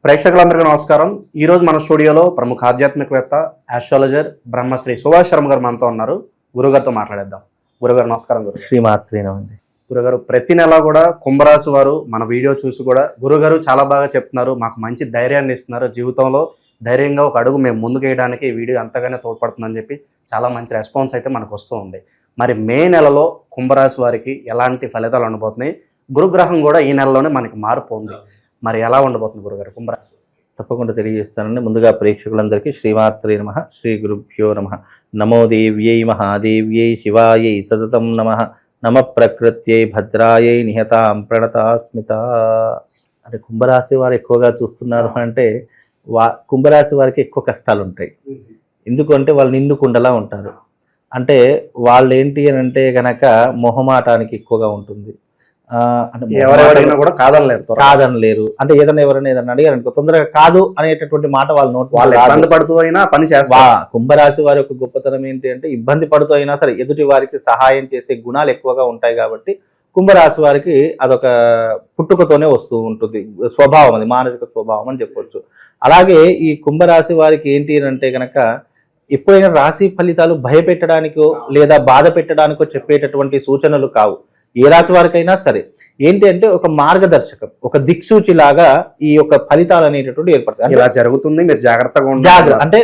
ప్రేక్షకులందరికీ నమస్కారం. ఈ రోజు మన స్టూడియోలో ప్రముఖ ఆధ్యాత్మికవేత్త ఆస్ట్రాలజర్ బ్రహ్మశ్రీ సుభాష్ శర్మ గారు మనతో ఉన్నారు. గురుగారితో మాట్లాడేద్దాం. గురుగారు నమస్కారం. శ్రీమాత్రేనండి. గురుగారు, ప్రతి నెల కూడా కుంభరాశి వారు మన వీడియో చూసి కూడా గురుగారు చాలా బాగా చెప్తున్నారు, మాకు మంచి ధైర్యాన్ని ఇస్తున్నారు, జీవితంలో ధైర్యంగా ఒక అడుగు మేము ముందుకు వేయడానికి ఈ వీడియో ఎంతగానో తోడ్పడుతుందని చెప్పి చాలా మంచి రెస్పాన్స్ అయితే మనకు వస్తూ ఉంది. మరి మే నెలలో కుంభరాశి వారికి ఎలాంటి ఫలితాలు ఉండబోతున్నాయి? గురుగ్రహం కూడా ఈ నెలలోనే మనకి మార్పు ఉంది. మరి ఎలా ఉండబోతుంది గురుగారు కుంభరాశి? తప్పకుండా తెలియజేస్తానండి. ముందుగా ప్రేక్షకులందరికీ శ్రీమాత్రే నమః, శ్రీ గురుభ్యో నమః. నమో దేవ్యై మహాదేవ్యై శివాయై సతతం నమః. నమ ప్రకృత్యై భద్రాయై నిహతాం ప్రణతాస్మిత. అంటే కుంభరాశి వారు ఎక్కువగా చూస్తున్నారు అంటే కుంభరాశి వారికి ఎక్కువ కష్టాలు ఉంటాయి. ఎందుకంటే వాళ్ళు నిండు కుండలా ఉంటారు. అంటే వాళ్ళు ఏంటి అని అంటే గనక మొహమాటానికి ఎక్కువగా ఉంటుంది. ఎవరెవరైనా కూడా కాదనలేరు. అంటే ఏదైనా ఎవరైనా ఏదైనా అడిగారు అనుకో తొందరగా కాదు అనేటటువంటి మాట వాళ్ళ నోట్ వాళ్ళు ఇబ్బంది పడుతూ అయినా పని చేస్తారు. కుంభరాశి వారి యొక్క గొప్పతనం ఏంటి అంటే ఇబ్బంది పడుతూ అయినా సరే ఎదుటి వారికి సహాయం చేసే గుణాలు ఎక్కువగా ఉంటాయి. కాబట్టి కుంభరాశి వారికి అదొక పుట్టుకతోనే వస్తూ ఉంటుంది, స్వభావం, అది మానసిక స్వభావం అని చెప్పొచ్చు. అలాగే ఈ కుంభరాశి వారికి ఏంటి అంటే గనక ఎప్పుడైనా రాశి ఫలితాలు భయపెట్టడానికో లేదా బాధ పెట్టడానికో చెప్పేటటువంటి సూచనలు కావు. ఏ రాశి వారికైనా సరే ఏంటి అంటే ఒక మార్గదర్శకం, ఒక దిక్సూచి లాగా ఈ యొక్క ఫలితాలు అనేటటువంటి ఏర్పడతాయి. ఇలా జరుగుతుంది, మీరు జాగ్రత్తగా అంటే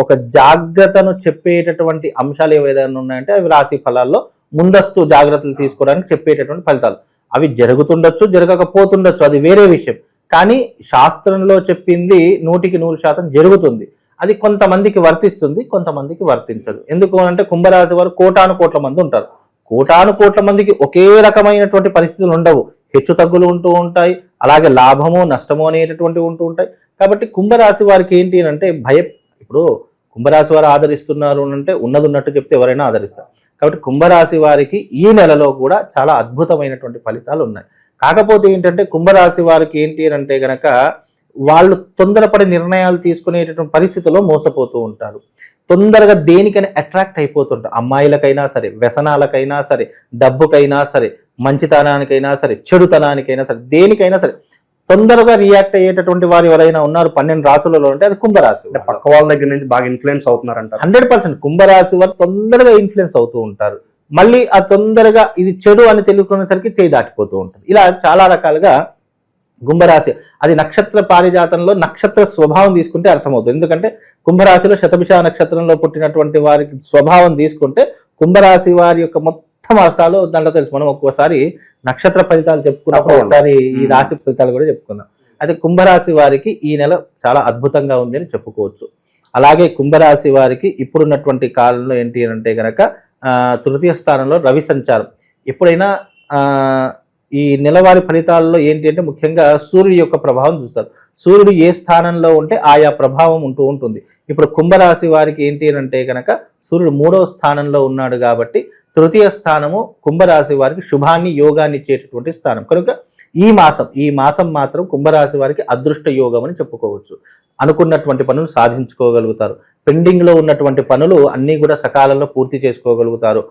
ఒక జాగ్రత్తను చెప్పేటటువంటి అంశాలు ఏవైనా ఉన్నాయంటే అవి రాశి ఫలాల్లో ముందస్తు జాగ్రత్తలు తీసుకోవడానికి చెప్పేటటువంటి ఫలితాలు. అవి జరుగుతుండొచ్చు, జరగకపోతుండొచ్చు, అది వేరే విషయం. కానీ శాస్త్రంలో చెప్పింది 100% జరుగుతుంది. అది కొంతమందికి వర్తిస్తుంది, కొంతమందికి వర్తించదు. ఎందుకు అంటే కుంభరాశి వారు కోటాను కోట్ల మంది ఉంటారు. కోటాను కోట్ల మందికి ఒకే రకమైనటువంటి పరిస్థితులు ఉండవు, హెచ్చు తగ్గులు ఉంటూ ఉంటాయి. అలాగే లాభము నష్టము అనేటటువంటివి ఉంటూ ఉంటాయి. కాబట్టి కుంభరాశి వారికి ఏంటి అంటే ఇప్పుడు కుంభరాశి వారు ఆదరిస్తున్నారు అంటే ఉన్నది ఉన్నట్టు చెప్తే ఎవరైనా ఆదరిస్తారు. కాబట్టి కుంభరాశి వారికి ఈ నెలలో కూడా చాలా అద్భుతమైనటువంటి ఫలితాలు ఉన్నాయి. కాకపోతే ఏంటంటే కుంభరాశి వారికి ఏంటి అంటే గనక వాళ్ళు తొందరపడి నిర్ణయాలు తీసుకునేటటువంటి పరిస్థితుల్లో మోసపోతూ ఉంటారు. తొందరగా దేనికైనా అట్రాక్ట్ అయిపోతుంటారు. అమ్మాయిలకైనా సరే, వ్యసనాలకైనా సరే, డబ్బుకైనా సరే, మంచితనానికైనా సరే, చెడుతనానికైనా సరే, దేనికైనా సరే తొందరగా రియాక్ట్ అయ్యేటటువంటి వారు ఎవరైనా ఉన్నారు 12 రాశులలో అంటే అది కుంభరాశి. పక్క వాళ్ళ దగ్గర నుంచి బాగా ఇన్ఫ్లుయెన్స్ అవుతున్నారంట. 100% కుంభరాశి వారు తొందరగా ఇన్ఫ్లుయెన్స్ అవుతూ ఉంటారు. మళ్ళీ ఆ తొందరగా ఇది చెడు అని తెలుసుకునేసరికి చేయి దాటిపోతూ ఉంటుంది. ఇలా చాలా రకాలుగా కుంభరాశి అది నక్షత్ర పారిజాతంలో నక్షత్ర స్వభావం తీసుకుంటే అర్థమవుతుంది. ఎందుకంటే కుంభరాశిలో శతభిష నక్షత్రంలో పుట్టినటువంటి వారికి స్వభావం తీసుకుంటే కుంభరాశి వారి యొక్క మొత్తం అర్థాలు దాంట్లో తెలుసు. మనం ఒక్కోసారి నక్షత్ర ఫలితాలు చెప్పుకున్నప్పుడు ఒకసారి ఈ రాశి ఫలితాలు కూడా చెప్పుకుందాం. అయితే కుంభరాశి వారికి ఈ నెల చాలా అద్భుతంగా ఉంది అని చెప్పుకోవచ్చు. అలాగే కుంభరాశి వారికి ఇప్పుడున్నటువంటి కాలంలో ఏంటి అంటే గనక తృతీయ స్థానంలో రవి సంచారం. ఎప్పుడైనా ఈ నెలవారి ఫలితాల్లో ఏంటి అంటే ముఖ్యంగా సూర్యుడి యొక్క ప్రభావం చూస్తారు. సూర్యుడు ఏ స్థానంలో ఉంటే ఆయా ప్రభావం ఉంటూ ఉంటుంది. ఇప్పుడు కుంభరాశి వారికి ఏంటి అంటే కనుక సూర్యుడు 3వ స్థానంలో ఉన్నాడు కాబట్టి తృతీయ స్థానము కుంభరాశి వారికి శుభాన్ని, యోగాన్ని ఇచ్చేటటువంటి స్థానం. కనుక ఈ మాసం మాత్రం కుంభరాశి వారికి అదృష్ట యోగం అని చెప్పుకోవచ్చు. అనుకున్నటువంటి పనులు సాధించుకోగలుగుతారు. పెండింగ్లో ఉన్నటువంటి పనులు అన్నీ కూడా సకాలంలో పూర్తి చేసుకోగలుగుతారు.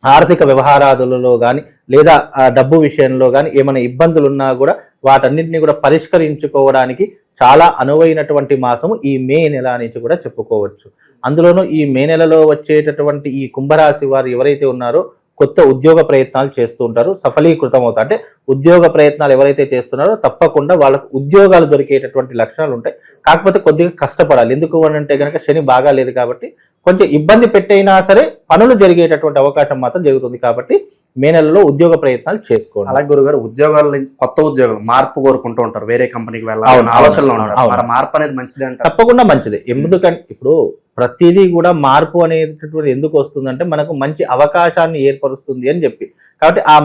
ఆర్థిక వ్యవహారాదులలో కానీ లేదా డబ్బు విషయంలో కానీ ఏమైనా ఇబ్బందులు ఉన్నా కూడా వాటన్నింటినీ కూడా పరిష్కరించుకోవడానికి చాలా అనువైనటువంటి మాసము ఈ మే నెల నుంచి కూడా చెప్పుకోవచ్చు. అందులోనూ ఈ మే నెలలో వచ్చేటటువంటి ఈ కుంభరాశి వారు ఎవరైతే ఉన్నారో కొత్త ఉద్యోగ ప్రయత్నాలు చేస్తూ ఉంటారు, సఫలీకృతం అవుతారు. అంటే ఉద్యోగ ప్రయత్నాలు ఎవరైతే చేస్తున్నారో తప్పకుండా వాళ్ళకు ఉద్యోగాలు దొరికేటటువంటి లక్షణాలు ఉంటాయి. కాకపోతే కొద్దిగా కష్టపడాలి. ఎందుకు అని అంటే కనుక శని బాగా లేదు కాబట్టి కొంచెం ఇబ్బంది పెట్టైనా సరే పనులు జరిగేటటువంటి అవకాశం మాత్రం జరుగుతుంది. కాబట్టి మే నెలలో ఉద్యోగ ప్రయత్నాలు చేసుకోండి. అలాగే గురుగారు, ఉద్యోగాల నుంచి కొత్త ఉద్యోగాలు మార్పు కోరుకుంటూ ఉంటారు, వేరే కంపెనీకి వెళ్ళాలి ఆలోచనలో ఉంటారు. మార్పు అనేది మంచిది అంటే తప్పకుండా మంచిది. ఎందుకంటే ఇప్పుడు ప్రతిదీ కూడా మార్పు అనేటటువంటి ఎందుకు వస్తుందంటే మనకు మంచి అవకాశాన్ని ఏర్పరుస్తుంది అని చెప్పి. కాబట్టి ఆ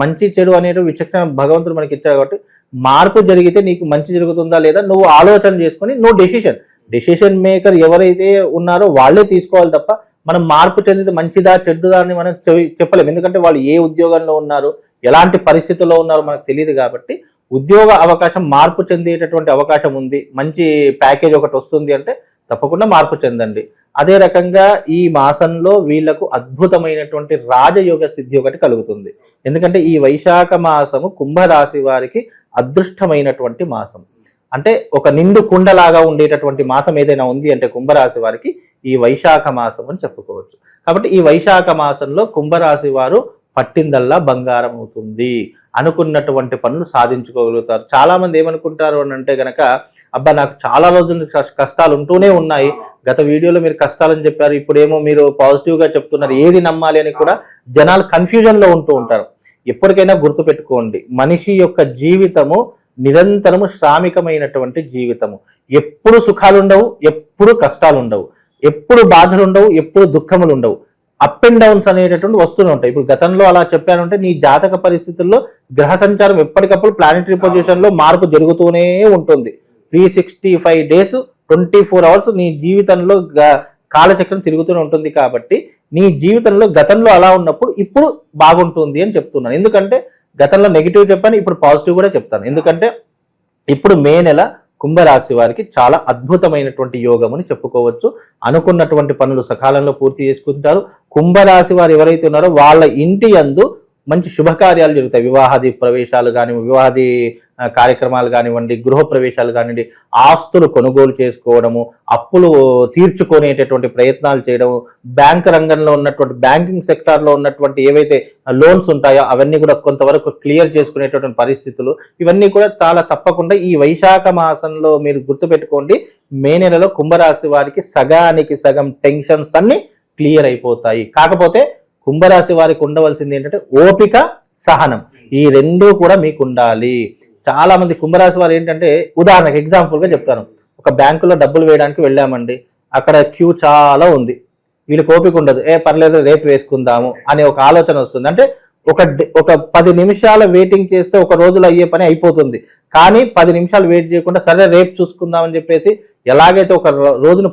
మంచి చెడు అనేటు విచక్షణ భగవంతుడు మనకి ఇచ్చాడు. కాబట్టి మార్పు జరిగితే నీకు మంచి జరుగుతుందా లేదా నువ్వు ఆలోచన చేసుకొని నువ్వు డెసిషన్ మేకర్ ఎవరైతే ఉన్నారో వాళ్ళే తీసుకోవాలి తప్ప మనం మార్పు చెందితే మంచిదా చెడ్డుదా అని మనం చెప్పలేము. ఎందుకంటే వాళ్ళు ఏ ఉద్యోగంలో ఉన్నారు, ఎలాంటి పరిస్థితుల్లో ఉన్నారో మనకు తెలియదు. కాబట్టి ఉద్యోగ అవకాశం మార్పు చెందేటటువంటి అవకాశం ఉంది, మంచి ప్యాకేజ్ ఒకటి వస్తుంది అంటే తప్పకుండా మార్పు చెందండి. అదే రకంగా ఈ మాసంలో వీళ్లకు అద్భుతమైనటువంటి రాజయోగ సిద్ధి ఒకటి కలుగుతుంది. ఎందుకంటే ఈ వైశాఖ మాసము కుంభరాశి వారికి అదృష్టమైనటువంటి మాసం. అంటే ఒక నిండు కుండలాగా ఉండేటటువంటి మాసం ఏదైనా ఉంది అంటే కుంభరాశి వారికి ఈ వైశాఖ మాసం అని చెప్పుకోవచ్చు. కాబట్టి ఈ వైశాఖ మాసంలో కుంభరాశి వారు పట్టిందల్లా బంగారం అవుతుంది, అనుకున్నటువంటి పనులు సాధించుకోగలుగుతారు. చాలా మంది ఏమనుకుంటారు అని అంటే గనక, అబ్బా నాకు చాలా రోజులు కష్టాలు ఉంటూనే ఉన్నాయి, గత వీడియోలో మీరు కష్టాలని చెప్పారు, ఇప్పుడేమో మీరు పాజిటివ్ గా చెప్తున్నారు, ఏది నమ్మాలి అని కూడా జనాలు కన్ఫ్యూజన్ లో ఉంటూ ఉంటారు. ఎప్పటికైనా గుర్తుపెట్టుకోండి, మనిషి యొక్క జీవితము నిరంతరము శ్రామికమైనటువంటి జీవితము. ఎప్పుడు సుఖాలు ఉండవు, ఎప్పుడు కష్టాలు ఉండవు, ఎప్పుడు బాధలు ఉండవు, ఎప్పుడు దుఃఖములు ఉండవు. అప్ అండ్ డౌన్స్ అనేటటువంటి వస్తూనే ఉంటాయి. ఇప్పుడు గతంలో అలా చెప్పానంటే నీ జాతక పరిస్థితుల్లో గ్రహ సంచారం ఎప్పటికప్పుడు ప్లానెటరీ పొజిషన్ లో మార్పు జరుగుతూనే ఉంటుంది. 365 days 24 hours నీ జీవితంలో కాలచక్రం తిరుగుతూనే ఉంటుంది. కాబట్టి నీ జీవితంలో గతంలో అలా ఉన్నప్పుడు ఇప్పుడు బాగుంటుంది అని చెప్తున్నాను. ఎందుకంటే గతంలో నెగిటివ్ చెప్పాను, ఇప్పుడు పాజిటివ్ కూడా చెప్తాను. ఎందుకంటే ఇప్పుడు మే నెల కుంభరాశి వారికి చాలా అద్భుతమైనటువంటి యోగం అని చెప్పుకోవచ్చు. అనుకున్నటువంటి పనులు సకాలంలో పూర్తి చేసుకుంటారు. కుంభరాశి వారు ఎవరైతే ఉన్నారో వాళ్ళ ఇంటి యందు మంచి శుభకార్యాలు జరుగుతాయి. వివాహాది ప్రవేశాలు కానివ్వండి, వివాహాది కార్యక్రమాలు కానివ్వండి, గృహ ప్రవేశాలు కానివ్వండి, ఆస్తులు కొనుగోలు చేసుకోవడము, అప్పులు తీర్చుకునేటటువంటి ప్రయత్నాలు చేయడము, బ్యాంక్ రంగంలో ఉన్నటువంటి బ్యాంకింగ్ సెక్టార్లో ఉన్నటువంటి ఏవైతే లోన్స్ ఉంటాయో అవన్నీ కూడా కొంతవరకు క్లియర్ చేసుకునేటటువంటి పరిస్థితులు, ఇవన్నీ కూడా చాలా తప్పకుండా ఈ వైశాఖ మాసంలో మీరు గుర్తుపెట్టుకోండి. మే నెలలో కుంభరాశి వారికి సగానికి సగం టెన్షన్స్ అన్ని క్లియర్ అయిపోతాయి. కాకపోతే కుంభరాశి వారికి ఉండవలసింది ఏంటంటే ఓపిక, సహనం, ఈ రెండూ కూడా మీకు ఉండాలి. చాలా మంది కుంభరాశి వారు ఏంటంటే, ఉదాహరణకు ఎగ్జాంపుల్ గా చెప్తాను, ఒక బ్యాంకులో డబ్బులు వేయడానికి వెళ్ళామండి, అక్కడ క్యూ చాలా ఉంది, వీళ్ళకి ఓపిక ఉండదు, పర్లేదు రేపు వేసుకుందాము అనే ఒక ఆలోచన వస్తుంది. అంటే ఒక 10 నిమిషాల వెయిటింగ్ చేస్తే ఒక రోజులో అయ్యే పని అయిపోతుంది. కానీ 10 నిమిషాలు వెయిట్ చేయకుండా సరే రేపు చూసుకుందామని చెప్పేసి ఎలాగైతే ఒక రోజును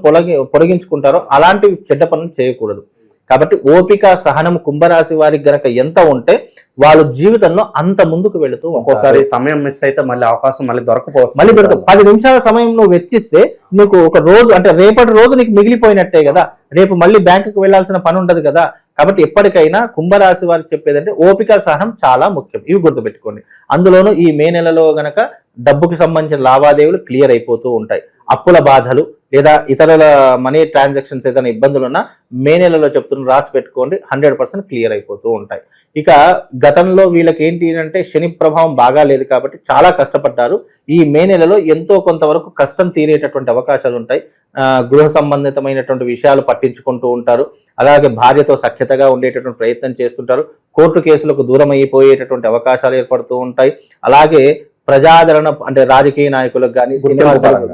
పొడిగించుకుంటారో అలాంటి చెడ్డ పనులు చేయకూడదు. కాబట్టి ఓపిక, సహనం కుంభరాశి వారికి గనక ఎంత ఉంటే వాళ్ళు జీవితంలో అంత ముందుకు వెళుతూ, ఒక్కోసారి సమయం మిస్ అయితే మళ్ళీ అవకాశం మళ్ళీ దొరకపోవచ్చు. 10 నిమిషాల సమయం నువ్వు వెచ్చిస్తే నీకు ఒక రోజు అంటే రేపటి రోజు నీకు మిగిలిపోయినట్టే కదా, రేపు మళ్ళీ బ్యాంకుకి వెళ్లాల్సిన పని ఉండదు కదా. కాబట్టి ఎప్పటికైనా కుంభరాశి వారికి చెప్పేదంటే ఓపిక, సహనం చాలా ముఖ్యం. ఇవి గుర్తుపెట్టుకోండి. అందులోనూ ఈ మే నెలలో గనక డబ్బుకి సంబంధించిన లావాదేవీలు క్లియర్ అయిపోతూ ఉంటాయి. అప్పుల బాధలు లేదా ఇతరుల మనీ ట్రాన్సాక్షన్స్ ఏదైనా ఇబ్బందులు ఉన్నా మే నెలలో చెప్తున్న రాసి పెట్టుకోండి, 100% క్లియర్ అయిపోతూ ఉంటాయి. ఇక గతంలో వీళ్ళకి ఏంటి అంటే శని ప్రభావం బాగా లేదు కాబట్టి చాలా కష్టపడ్డారు. ఈ మే నెలలో ఎంతో కొంతవరకు కష్టం తీరేటటువంటి అవకాశాలు ఉంటాయి. గృహ సంబంధితమైనటువంటి విషయాలు పట్టించుకుంటూ ఉంటారు. అలాగే భార్యతో సఖ్యతగా ఉండేటటువంటి ప్రయత్నం చేస్తుంటారు. కోర్టు కేసులకు దూరం అయిపోయేటటువంటి అవకాశాలు ఏర్పడుతూ ఉంటాయి. అలాగే ప్రజాదరణ అంటే రాజకీయ నాయకులకు కానీ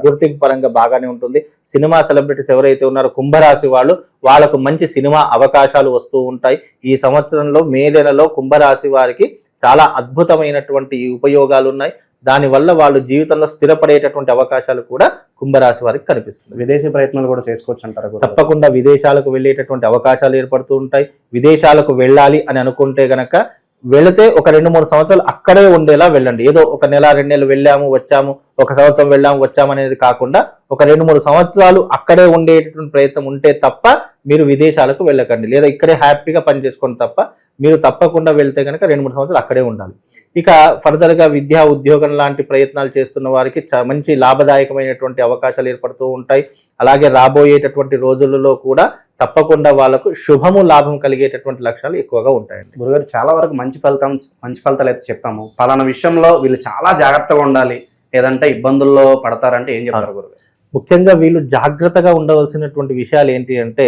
గుర్తింపు పరంగా బాగానే ఉంటుంది. సినిమా సెలబ్రిటీస్ ఎవరైతే ఉన్నారో కుంభరాశి వాళ్ళకు మంచి సినిమా అవకాశాలు వస్తూ ఉంటాయి. ఈ సంవత్సరంలో మే నెలలో కుంభరాశి వారికి చాలా అద్భుతమైనటువంటి ఉపయోగాలు ఉన్నాయి. దానివల్ల వాళ్ళు జీవితంలో స్థిరపడేటటువంటి అవకాశాలు కూడా కుంభరాశి వారికి కనిపిస్తుంది. విదేశీ ప్రయత్నాలు కూడా చేసుకోవచ్చు అంటారు. తప్పకుండా విదేశాలకు వెళ్ళేటటువంటి అవకాశాలు ఏర్పడుతూ ఉంటాయి. విదేశాలకు వెళ్ళాలి అని అనుకుంటే గనక వెళితే ఒక 2-3 సంవత్సరాలు అక్కడే ఉండేలా వెళ్ళండి. ఏదో ఒక నెల 2 నెలలు వెళ్ళాము వచ్చాము, ఒక సంవత్సరం వెళ్ళాము వచ్చాము అనేది కాకుండా ఒక 2-3 సంవత్సరాలు అక్కడే ఉండేటటువంటి ప్రయత్నం ఉంటే తప్ప మీరు విదేశాలకు వెళ్ళకండి. లేదా ఇక్కడే హ్యాపీగా పని చేసుకోండి తప్ప మీరు తప్పకుండా వెళ్తే కనుక 2-3 సంవత్సరాలు అక్కడే ఉండాలి. ఇక ఫర్దర్ గా విద్యా ఉద్యోగం లాంటి ప్రయత్నాలు చేస్తున్న వారికి మంచి లాభదాయకమైనటువంటి అవకాశాలు ఏర్పడుతూ ఉంటాయి. అలాగే రాబోయేటటువంటి రోజులలో కూడా తప్పకుండా వాళ్ళకు శుభము, లాభం కలిగేటటువంటి లక్షణాలు ఎక్కువగా ఉంటాయండి. గురుగారు చాలా వరకు మంచి ఫలితాలు అయితే చెప్పాము. పలానా విషయంలో వీళ్ళు చాలా జాగ్రత్తగా ఉండాలి, లేదంటే ఇబ్బందుల్లో పడతారంటే ఏం చెప్తారు గురుగారు? ముఖ్యంగా వీళ్ళు జాగ్రత్తగా ఉండవలసినటువంటి విషయాలు ఏంటి అంటే,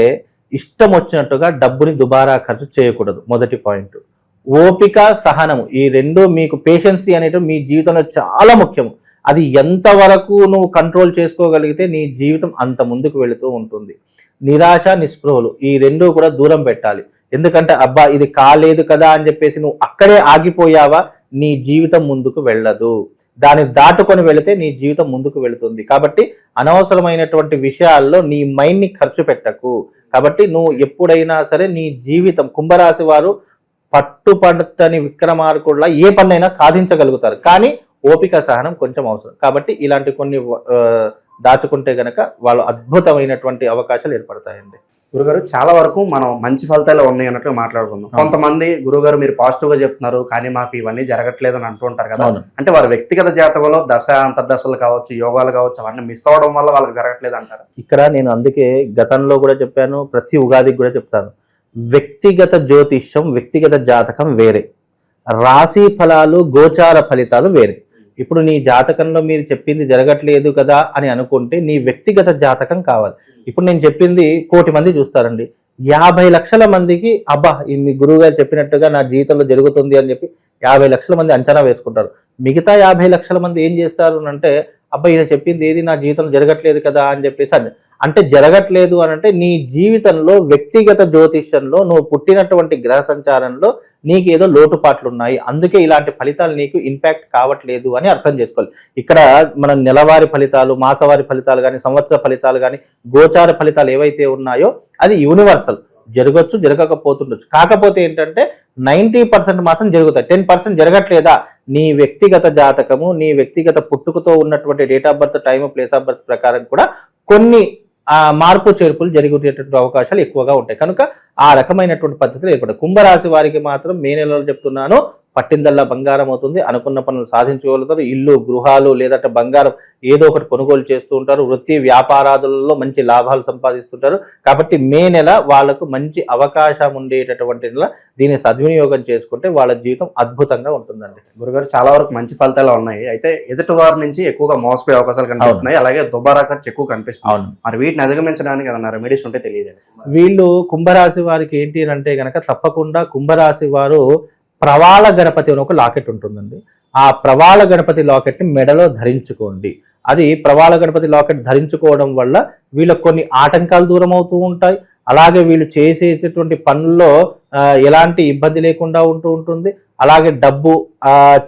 ఇష్టం వచ్చినట్టుగా డబ్బుని దుబారా ఖర్చు చేయకూడదు. మొదటి పాయింట్. ఓపిక, సహనము, ఈ రెండు మీకు పేషెన్సీ అనేటివి మీ జీవితంలో చాలా ముఖ్యము. అది ఎంతవరకు నువ్వు కంట్రోల్ చేసుకోగలిగితే నీ జీవితం అంత ముందుకు వెళుతూ ఉంటుంది. నిరాశ, నిస్పృహలు, ఈ రెండు కూడా దూరం పెట్టాలి. ఎందుకంటే అబ్బా ఇది కాలేదు కదా అని చెప్పేసి నువ్వు అక్కడే ఆగిపోయావా, నీ జీవితం ముందుకు వెళ్ళదు. దాన్ని దాటుకొని వెళితే నీ జీవితం ముందుకు వెళుతుంది. కాబట్టి అనవసరమైనటువంటి విషయాల్లో నీ మైండ్ని ఖర్చు పెట్టకు. కాబట్టి నువ్వు ఎప్పుడైనా సరే నీ జీవితం, కుంభరాశి వారు పట్టుపట్టని విక్రమార్కుల్లా ఏ పన్నైనా సాధించగలుగుతారు. కానీ ఓపిక, సహనం కొంచెం అవసరం. కాబట్టి ఇలాంటి కొన్ని దాచుకుంటే గనక వాళ్ళు అద్భుతమైనటువంటి అవకాశాలు ఏర్పడతాయండి. గురుగారు చాలా వరకు మనం మంచి ఫలితాలు ఉన్నాయి అన్నట్లు మాట్లాడుకుందాం. కొంతమంది గురుగారు మీరు పాజిటివ్ గా చెప్తున్నారు కానీ మాకు ఇవన్నీ జరగట్లేదు అని అంటూ ఉంటారు కదా. అంటే వారి వ్యక్తిగత జాతకంలో దశ అంతర్దశలు కావచ్చు, యోగాలు కావచ్చు, అవన్నీ మిస్ అవడం వల్ల వాళ్ళకి జరగట్లేదు అంటారు. ఇక్కడ నేను అందుకే గతంలో కూడా చెప్పాను, ప్రతి ఉగాదికి కూడా చెప్తాను, వ్యక్తిగత జ్యోతిష్యం, వ్యక్తిగత జాతకం వేరే, రాశి ఫలాలు, గోచార ఫలితాలు వేరే. ఇప్పుడు నీ జాతకంలో మీరు చెప్పింది జరగట్లేదు కదా అని అనుకుంటే నీ వ్యక్తిగత జాతకం కావాలి. ఇప్పుడు నేను చెప్పింది 1,000,000 మంది చూస్తారండి, 50 లక్షల మందికి అబ్బా మీ గురువు గారు చెప్పినట్టుగా నా జీవితంలో జరుగుతుంది అని చెప్పి 50 లక్షల మంది అంచనా వేసుకుంటారు. మిగతా 50 లక్షల మంది ఏం చేస్తారు అంటే అబ్బా ఈయన చెప్పింది ఏది నా జీవితంలో జరగట్లేదు కదా అని చెప్పేసి అంటే జరగట్లేదు అని అంటే నీ జీవితంలో వ్యక్తిగత జ్యోతిష్యంలో నువ్వు పుట్టినటువంటి గ్రహ సంచారంలో నీకేదో లోటుపాట్లు ఉన్నాయి, అందుకే ఇలాంటి ఫలితాలు నీకు ఇంపాక్ట్ కావట్లేదు అని అర్థం చేసుకోవాలి. ఇక్కడ మన నెలవారీ ఫలితాలు, మాసవారి ఫలితాలు కానీ, సంవత్సర ఫలితాలు కానీ, గోచార ఫలితాలు ఏవైతే ఉన్నాయో అది యూనివర్సల్, జరగచ్చు జరగకపోతుండొచ్చు. కాకపోతే ఏంటంటే 90% మాత్రం జరుగుతాయి, 10% జరగట్లేదా నీ వ్యక్తిగత జాతకము, నీ వ్యక్తిగత పుట్టుకతో ఉన్నటువంటి date of birth, time, place of birth ప్రకారం కూడా కొన్ని మార్పు చేర్పులు జరిగేటటువంటి అవకాశాలు ఎక్కువగా ఉంటాయి. కనుక ఆ రకమైనటువంటి పద్ధతులు ఏర్పడతాయి. కుంభరాశి వారికి మాత్రం మే నెలలో చెప్తున్నాను, పట్టిందల్లా బంగారం అవుతుంది, అనుకున్న పనులు సాధించగలుగుతారు. ఇల్లు, గృహాలు లేదంటే బంగారం ఏదో ఒకటి కొనుగోలు చేస్తూ ఉంటారు. వృత్తి వ్యాపారాదులలో మంచి లాభాలు సంపాదిస్తుంటారు. కాబట్టి మే నెల వాళ్ళకు మంచి అవకాశం ఉండేటటువంటి నెల. దీన్ని సద్వినియోగం చేసుకుంటే వాళ్ళ జీవితం అద్భుతంగా ఉంటుందండి. గురుగారు చాలా వరకు మంచి ఫలితాలు ఉన్నాయి, అయితే ఎదుటి వారి నుంచి ఎక్కువగా మోసపోయే అవకాశాలు కనిపిస్తున్నాయి, అలాగే దుబారా ఖర్చు ఎక్కువ కనిపిస్తుంది. మరి వీటిని అధిగమించడానికి ఏదైనా రెమెడీస్ ఉంటే తెలియజేయండి. వీళ్ళు కుంభరాశి వారికి ఏంటి అంటే గనక తప్పకుండా కుంభరాశి వారు ప్రవాళ గణపతి అని ఒక లాకెట్ ఉంటుందండి. ఆ ప్రవాళ గణపతి లాకెట్ ని మెడలో ధరించుకోండి. అది ప్రవాళ గణపతి లాకెట్ ధరించుకోవడం వల్ల వీళ్ళకి కొన్ని ఆటంకాలు దూరం అవుతూ ఉంటాయి. అలాగే వీళ్ళు చేసేటటువంటి పనుల్లో ఎలాంటి ఇబ్బంది లేకుండా ఉంటూ ఉంటుంది. అలాగే డబ్బు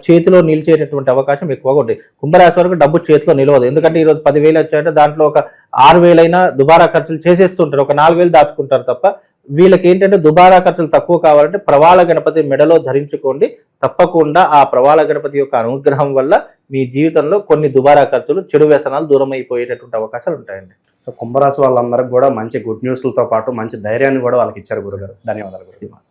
చేతిలో నిలిచేటటువంటి అవకాశం ఎక్కువగా ఉంటుంది. కుంభరాశి వరకు డబ్బు చేతిలో నిలవదు, ఎందుకంటే ఈరోజు 10,000 వచ్చాయంటే దాంట్లో ఒక 6,000 అయినా దుబారా ఖర్చులు చేసేస్తుంటారు, ఒక 4,000 దాచుకుంటారు తప్ప. వీళ్ళకి ఏంటంటే దుబారా ఖర్చులు తక్కువ కావాలంటే ప్రవాళ గణపతి మెడలో ధరించుకోండి. తప్పకుండా ఆ ప్రవాళ గణపతి యొక్క అనుగ్రహం వల్ల మీ జీవితంలో కొన్ని దుబారా ఖర్చులు, చెడు వ్యసనాలు దూరం అయిపోయేటటువంటి అవకాశాలు ఉంటాయండి. సో కుంభరాశి వాళ్ళందరికీ కూడా మంచి గుడ్ న్యూస్లతో పాటు మంచి ధైర్యాన్ని కూడా వాళ్ళకి ఇచ్చారు గురుగారు. ధన్యవాదాలు గురుగారు.